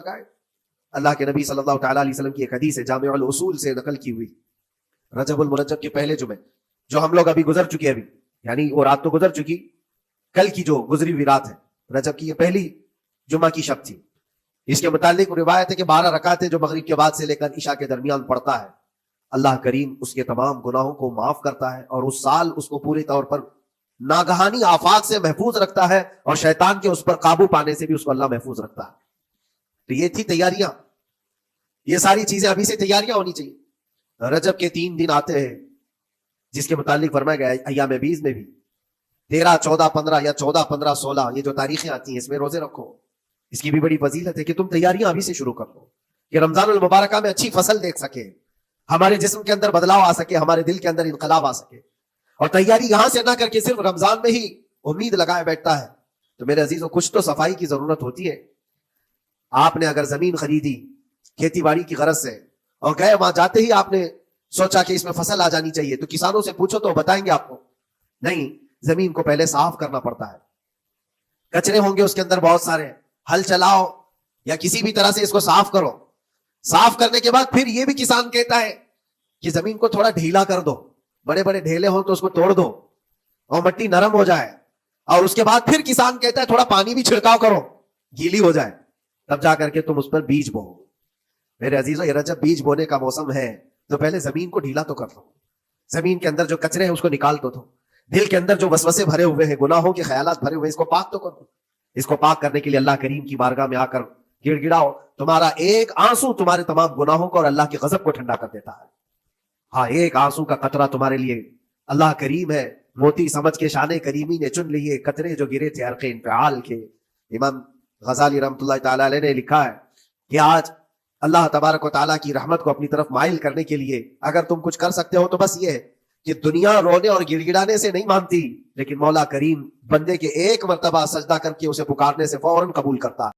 کا ہے۔ اللہ کے نبی صلی اللہ تعالیٰ علیہ وسلم کی ایک حدیث ہے، جامع الاصول سے نقل کی ہوئی، رجب المرجب کے پہلے جمعے جو ہم لوگ ابھی گزر چکے، ابھی یعنی وہ رات تو گزر چکی، کل کی جو گزری ہوئی رات ہے رجب کی، یہ پہلی جمعہ کی شب تھی۔ اس کے متعلق روایت ہے کہ 12 رکعتیں جو مغرب کے بعد سے لے کر عشاء کے درمیان پڑھتا ہے، اللہ کریم اس کے تمام گناہوں کو معاف کرتا ہے اور اس سال اس کو پوری طور پر ناگہانی آفات سے محفوظ رکھتا ہے، اور شیطان کے اس پر قابو پانے سے بھی اس کو اللہ محفوظ رکھتا ہے۔ تو یہ تھی تیاریاں، یہ ساری چیزیں ابھی سے تیاریاں ہونی چاہیے۔ رجب کے 3 دن آتے ہیں جس کے متعلق فرمایا گیا ایام بیز میں بھی 13 14 15 یا 14 15 16 یہ جو تاریخیں آتی ہیں اس میں روزے رکھو۔ اس کی بھی بڑی فضیلت ہے کہ تم تیاریاں ابھی سے شروع کر دو کہ رمضان المبارکہ میں اچھی فصل دیکھ سکے، ہمارے جسم کے اندر بدلاؤ آ سکے، ہمارے دل کے اندر انقلاب آ سکے۔ اور تیاری یہاں سے نہ کر کے صرف رمضان میں ہی امید لگائے بیٹھتا ہے تو میرے عزیزوں کچھ تو صفائی کی ضرورت ہوتی ہے۔ آپ نے اگر زمین خریدی کھیتی باڑی کی غرض سے اور گئے وہاں، جاتے ہی آپ نے سوچا کہ اس میں فصل آ جانی چاہیے، تو کسانوں سے پوچھو تو بتائیں گے آپ کو نہیں، زمین کو پہلے صاف کرنا پڑتا ہے، کچرے ہوں گے اس کے اندر بہت سارے، ہل چلاؤ یا کسی بھی طرح سے اس کو صاف کرو۔ صاف کرنے کے بعد پھر یہ بھی کسان کہتا ہے کہ زمین کو تھوڑا ڈھیلا کر دو، بڑے بڑے ڈھیلے ہوں تو اس کو توڑ دو اور مٹی نرم ہو جائے، اور اس کے بعد پھر کسان کہتا ہے تھوڑا پانی بھی چھڑکاؤ کرو، گیلی ہو جائے، تب جا کر کے تم اس پر بیج بو۔ میرے عزیزوں یہ جب بیج بونے کا موسم ہے تو پہلے زمین کو ڈھیلا تو کر دو، زمین کے اندر جو کچرے ہیں اس کو نکال دو، دل کے اندر جو وسوسے بھرے ہوئے ہیں، گناہوں کے خیالات بھرے ہوئے ہیں، اس کو پاک تو کر دو۔ اس کو پاک کرنے کے لیے اللہ کریم کی بارگاہ میں آ کر گڑ گڑاؤ، تمہارا ایک آنسو تمہارے تمام گناہوں کو اور اللہ کے غضب کو ٹھنڈا کر دیتا ہے۔ ہاں، ایک آنسو کا قطرہ تمہارے لیے اللہ کریم ہے، موتی سمجھ کے شان کریمی نے چن لیے قطرے جو گرے تھے عرق انفعال کے۔ امام غزالی رحمۃ اللہ تعالی علیہ نے لکھا ہے کہ آج اللہ تبارک و تعالیٰ کی رحمت کو اپنی طرف مائل کرنے کے لیے اگر تم کچھ کر سکتے ہو تو بس یہ ہے کہ دنیا رونے اور گڑ گڑانے سے نہیں مانتی، لیکن مولا کریم بندے کے ایک مرتبہ سجدہ کر کے اسے پکارنے سے فوراً قبول کرتا ہے۔